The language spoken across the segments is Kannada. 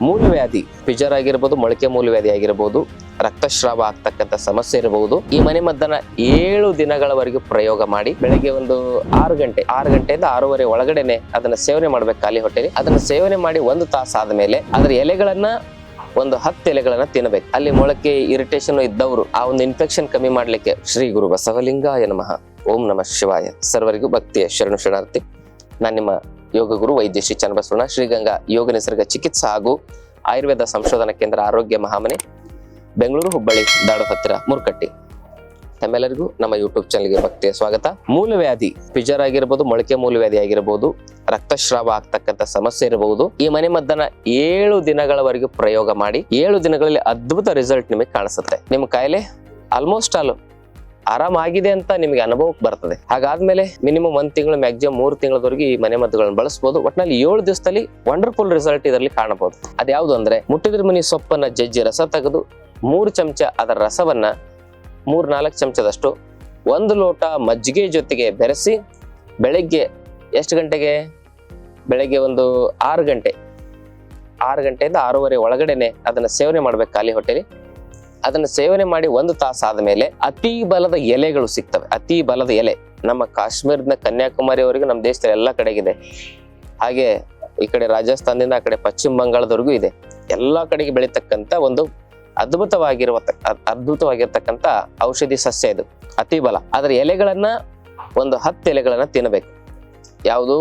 ಮೂಲವ್ಯಾಧಿ ಪಿಜರ್ ಆಗಿರ್ಬೋದು, ಮೊಳಕೆ ಮೂಲವ್ಯಾಧಿ ಆಗಿರ್ಬೋದು, ರಕ್ತಸ್ರಾವ ಆಗ್ತಕ್ಕಂಥ ಸಮಸ್ಯೆ ಇರಬಹುದು. ಈ ಮನೆಮದ್ದನ್ನ 7 ದಿನಗಳವರೆಗೂ ಪ್ರಯೋಗ ಮಾಡಿ ಬೆಳಗ್ಗೆ ಒಂದು 6 ಗಂಟೆಯಿಂದ 6:30 ಒಳಗಡೆನೆ ಅದನ್ನ ಸೇವನೆ ಮಾಡ್ಬೇಕು ಖಾಲಿ ಹೊಟ್ಟೆಲಿ. ಅದನ್ನ ಸೇವನೆ ಮಾಡಿ 1 ತಾಸು ಆದ್ಮೇಲೆ ಅದರ ಎಲೆಗಳನ್ನ ಒಂದು 10 ಎಲೆಗಳನ್ನ ತಿನ್ನಬೇಕು. ಅಲ್ಲಿ ಮೊಳಕೆ ಇರಿಟೇಷನ್ ಇದ್ದವರು ಆ ಒಂದು ಇನ್ಫೆಕ್ಷನ್ ಕಮ್ಮಿ ಮಾಡ್ಲಿಕ್ಕೆ ಶ್ರೀ ಗುರು ಬಸವಲಿಂಗಾಯ ನಮಃ. ಓಂ ನಮಃ ಶಿವಾಯ. ಸರ್ವರಿಗೂ ಭಕ್ತಿಯ ಶರಣಾರ್ಥಿ. ನಾನು ನಿಮ್ಮ ಯೋಗ ಗುರು ವೈದ್ಯ ಶ್ರೀ ಚನ್ನಬಸವಣ್ಣ, ಶ್ರೀಗಂಗಾ ಯೋಗ ನಿಸರ್ಗ ಚಿಕಿತ್ಸಾ ಹಾಗೂ ಆಯುರ್ವೇದ ಸಂಶೋಧನಾ ಕೇಂದ್ರ, ಆರೋಗ್ಯ ಮಹಾಮನೆ, ಬೆಂಗಳೂರು, ಹುಬ್ಬಳ್ಳಿ, ದಾಡು ಹತ್ತಿರ, ಮುರ್ಕಟ್ಟಿ. ತಮ್ಮೆಲ್ಲರಿಗೂ ನಮ್ಮ ಯೂಟ್ಯೂಬ್ ಚಾನಲ್ಗೆ ಭಕ್ತಿಯ ಸ್ವಾಗತ. ಮೂಲವ್ಯಾಧಿ ಪಿಜರ್ ಆಗಿರ್ಬೋದು, ಮೊಳಕೆ ಮೂಲವ್ಯಾಧಿ ಆಗಿರ್ಬೋದು, ರಕ್ತಸ್ರಾವ ಆಗ್ತಕ್ಕಂಥ ಸಮಸ್ಯೆ ಇರಬಹುದು. ಈ ಮನೆಮದ್ದನ್ನ 7 ದಿನಗಳವರೆಗೂ ಪ್ರಯೋಗ ಮಾಡಿ 7 ದಿನಗಳಲ್ಲಿ ಅದ್ಭುತ ರಿಸಲ್ಟ್ ನಿಮಗೆ ಕಾಣಿಸುತ್ತೆ. ನಿಮ್ಮ ಕಾಯಿಲೆ ಆಲ್ಮೋಸ್ಟ್ ಆರಾಮಾಗಿದೆ ಅಂತ ನಿಮಗೆ ಅನುಭವಕ್ಕೆ ಬರ್ತದೆ. ಹಾಗಾದ್ಮೇಲೆ ಮಿನಿಮಮ್ 1 ತಿಂಗಳು, ಮ್ಯಾಕ್ಸಿಮಮ್ 3 ತಿಂಗಳವರೆಗೂ ಈ ಮನೆಮದ್ದುಗಳನ್ನು ಬಳಸಬಹುದು. ಒಟ್ಟಿನಲ್ಲಿ 7 ದಿವಸದಲ್ಲಿ ವಂಡರ್ಫುಲ್ ರಿಸಲ್ಟ್ ಇದರಲ್ಲಿ ಕಾಣಬಹುದು. ಅದ್ಯಾವುದು ಅಂದ್ರೆ, ಮುಟ್ಟಿದ್ರ ಮುನಿ ಸೊಪ್ಪನ್ನ ಜಜ್ಜಿ ರಸ ತೆಗೆದು 3 ಚಮಚ ಅದರ ರಸವನ್ನ 3-4 ಚಮಚದಷ್ಟು 1 ಲೋಟ ಮಜ್ಜಿಗೆ ಜೊತೆಗೆ ಬೆರೆಸಿ ಬೆಳಗ್ಗೆ ಎಷ್ಟು ಗಂಟೆಗೆ? ಬೆಳಗ್ಗೆ ಒಂದು 6 ಗಂಟೆಯಿಂದ 6:30 ಒಳಗಡೆನೆ ಅದನ್ನ ಸೇವನೆ ಮಾಡ್ಬೇಕು ಖಾಲಿ ಹೊಟ್ಟೆಲಿ. ಅದನ್ನ ಸೇವನೆ ಮಾಡಿ 1 ತಾಸು ಆದ್ಮೇಲೆ ಅತಿ ಬಲದ ಎಲೆಗಳು ಸಿಗ್ತವೆ. ಅತಿ ಬಲದ ಎಲೆ ನಮ್ಮ ಕಾಶ್ಮೀರದ ಕನ್ಯಾಕುಮಾರಿವರೆಗೂ ನಮ್ಮ ದೇಶದಲ್ಲಿ ಎಲ್ಲ ಕಡೆಗಿದೆ. ಹಾಗೆ ಈ ಕಡೆ ರಾಜಸ್ಥಾನದಿಂದ ಆ ಕಡೆ ಪಶ್ಚಿಮ ಬಂಗಾಳದವರೆಗೂ ಇದೆ. ಎಲ್ಲಾ ಕಡೆಗೆ ಬೆಳೀತಕ್ಕಂತ ಒಂದು ಅದ್ಭುತವಾಗಿರ್ತಕ್ಕಂಥ ಔಷಧಿ ಸಸ್ಯ ಇದು, ಅತಿ ಬಲ. ಅದರ ಎಲೆಗಳನ್ನ ಒಂದು 10 ಎಲೆಗಳನ್ನ ತಿನ್ನಬೇಕು. ಯಾವುದು?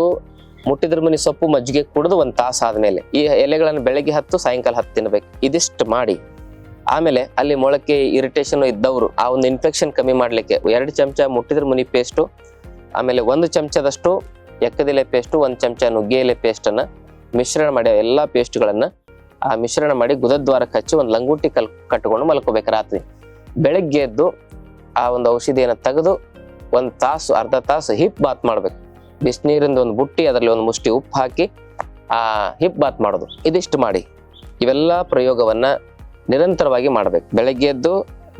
ಮುಟ್ಟಿದ್ರ ಮುನಿ ಸೊಪ್ಪು ಮಜ್ಜಿಗೆ ಕುಡಿದು 1 ತಾಸು ಆದ್ಮೇಲೆ ಈ ಎಲೆಗಳನ್ನು ಬೆಳಗ್ಗೆ 10, ಸಾಯಂಕಾಲ 10 ತಿನ್ನಬೇಕು. ಇದಿಷ್ಟು ಮಾಡಿ ಆಮೇಲೆ ಅಲ್ಲಿ ಮೊಳಕೆ ಇರಿಟೇಷನ್ ಇದ್ದವರು ಆ ಒಂದು ಇನ್ಫೆಕ್ಷನ್ ಕಮ್ಮಿ ಮಾಡ್ಲಿಕ್ಕೆ 2 ಚಮಚ ಮುಟ್ಟಿದ್ರ ಮುನಿ ಪೇಸ್ಟು, ಆಮೇಲೆ 1 ಚಮಚದಷ್ಟು ಎಕ್ಕದೆಲೆ ಪೇಸ್ಟು, 1 ಚಮಚ ನುಗ್ಗೆ ಎಲೆ ಪೇಸ್ಟ್ ಅನ್ನ ಮಿಶ್ರಣ ಮಾಡಿ, ಎಲ್ಲಾ ಪೇಸ್ಟ್ಗಳನ್ನ ಮಿಶ್ರಣ ಮಾಡಿ ಗುದದ್ವಾರಕ್ಕೆ ಹಚ್ಚಿ ಒಂದು ಲಂಗೋಟಿ ಕಟ್ಕೊಂಡು ಮಲ್ಕೋಬೇಕು. ರಾತ್ರಿ ಬೆಳಗ್ಗೆ ಎದ್ದು ಆ ಒಂದು ಔಷಧಿಯನ್ನು ತೆಗೆದು 1 ತಾಸು, ಅರ್ಧ ತಾಸು ಹಿಪ್ ಬಾತ್ ಮಾಡ್ಬೇಕು. ಬಿಸಿನೀರಿಂದ ಒಂದು ಬುಟ್ಟಿ, ಅದರಲ್ಲಿ 1 ಮುಷ್ಟಿ ಉಪ್ಪು ಹಾಕಿ ಆ ಹಿಪ್ ಬಾತ್ ಮಾಡೋದು. ಇದಿಷ್ಟು ಮಾಡಿ ಇವೆಲ್ಲ ಪ್ರಯೋಗವನ್ನ ನಿರಂತರವಾಗಿ ಮಾಡ್ಬೇಕು. ಬೆಳಗ್ಗೆ ಎದ್ದು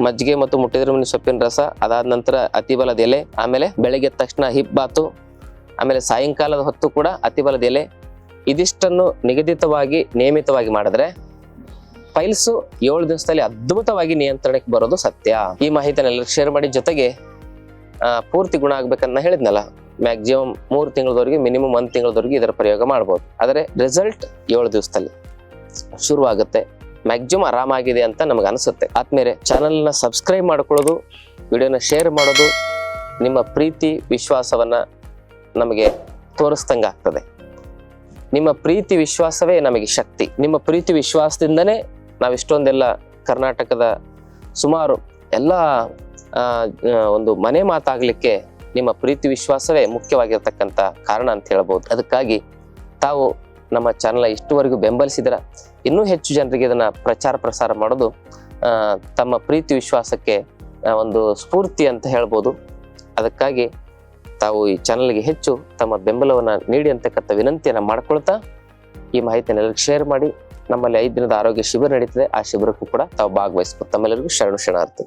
ಮಜ್ಜಿಗೆ ಮತ್ತು ಮುಟ್ಟಿದ್ರ ಮುನಿ ಸೊಪ್ಪಿನ ರಸ, ಅದಾದ ನಂತರ ಅತಿ ಬಲದ ಎಲೆ, ಆಮೇಲೆ ಬೆಳಗ್ಗೆ ಎದ್ದ ತಕ್ಷಣ ಹಿಪ್ ಬಾತು, ಆಮೇಲೆ ಸಾಯಂಕಾಲದ ಹೊತ್ತು ಕೂಡ ಅತಿ ಬಲದ ಎಲೆ. ಇದಿಷ್ಟನ್ನು ನಿಯಮಿತವಾಗಿ ಮಾಡಿದ್ರೆ ಪೈಲ್ಸ್ 7 ದಿವಸದಲ್ಲಿ ಅದ್ಭುತವಾಗಿ ನಿಯಂತ್ರಣಕ್ಕೆ ಬರೋದು ಸತ್ಯ. ಈ ಮಾಹಿತಿಯನ್ನು ಎಲ್ಲರಿಗೂ ಶೇರ್ ಮಾಡಿ. ಜೊತೆಗೆ ಪೂರ್ತಿ ಗುಣ ಆಗ್ಬೇಕಂತ ಹೇಳಿದ್ನಲ್ಲ, ಮ್ಯಾಕ್ಸಿಮಮ್ 3 ತಿಂಗಳವರೆಗೆ, ಮಿನಿಮಮ್ 1 ತಿಂಗಳವರೆಗೆ ಇದರ ಪ್ರಯೋಗ ಮಾಡ್ಬೋದು. ಆದರೆ ರಿಸಲ್ಟ್ 7 ದಿವಸದಲ್ಲಿ ಶುರುವಾಗುತ್ತೆ. ಮ್ಯಾಕ್ಸಿಮಮ್ ಆರಾಮಾಗಿದೆ ಅಂತ ನಮ್ಗೆ ಅನಿಸುತ್ತೆ. ಆದ್ಮೇಲೆ ಚಾನಲ್ನ ಸಬ್ಸ್ಕ್ರೈಬ್ ಮಾಡ್ಕೊಳ್ಳೋದು, ವಿಡಿಯೋನ ಶೇರ್ ಮಾಡೋದು, ನಿಮ್ಮ ಪ್ರೀತಿ ವಿಶ್ವಾಸವನ್ನ ನಮಗೆ ತೋರಿಸ್ದಂಗೆ ಆಗ್ತದೆ. ನಿಮ್ಮ ಪ್ರೀತಿ ವಿಶ್ವಾಸವೇ ನಮಗೆ ಶಕ್ತಿ. ನಿಮ್ಮ ಪ್ರೀತಿ ವಿಶ್ವಾಸದಿಂದನೇ ನಾವು ಇಷ್ಟೊಂದೆಲ್ಲ ಕರ್ನಾಟಕದ ಸುಮಾರು ಎಲ್ಲ ಒಂದು ಮನೆ ಮಾತಾಗ್ಲಿಕ್ಕೆ ನಿಮ್ಮ ಪ್ರೀತಿ ವಿಶ್ವಾಸವೇ ಮುಖ್ಯವಾಗಿರ್ತಕ್ಕಂಥ ಕಾರಣ ಅಂತ ಹೇಳ್ಬೋದು. ಅದಕ್ಕಾಗಿ ತಾವು ನಮ್ಮ ಚಾನಲ್ ಇಷ್ಟುವರೆಗೂ ಬೆಂಬಲಿಸಿದ್ರ, ಇನ್ನೂ ಹೆಚ್ಚು ಜನರಿಗೆ ಇದನ್ನ ಪ್ರಸಾರ ಮಾಡೋದು ತಮ್ಮ ಪ್ರೀತಿ ವಿಶ್ವಾಸಕ್ಕೆ ಒಂದು ಸ್ಫೂರ್ತಿ ಅಂತ ಹೇಳ್ಬೋದು. ಅದಕ್ಕಾಗಿ ತಾವು ಈ ಚಾನಲ್ಗೆ ಹೆಚ್ಚು ತಮ್ಮ ಬೆಂಬಲವನ್ನ ನೀಡಿ ಅಂತಕ್ಕಂಥ ವಿನಂತಿಯನ್ನ ಮಾಡ್ಕೊಳ್ತಾ ಈ ಮಾಹಿತಿಯನ್ನು ಎಲ್ಲರಿಗೂ ಶೇರ್ ಮಾಡಿ. ನಮ್ಮಲ್ಲಿ 5 ದಿನದ ಆರೋಗ್ಯ ಶಿಬಿರ ನಡೀತದೆ. ಆ ಶಿಬಿರಕ್ಕೂ ಕೂಡ ತಾವು ಭಾಗವಹಿಸ್ಬೋದು. ತಮ್ಮೆಲ್ಲರಿಗೂ ಶರಣಾರ್ಥಿ.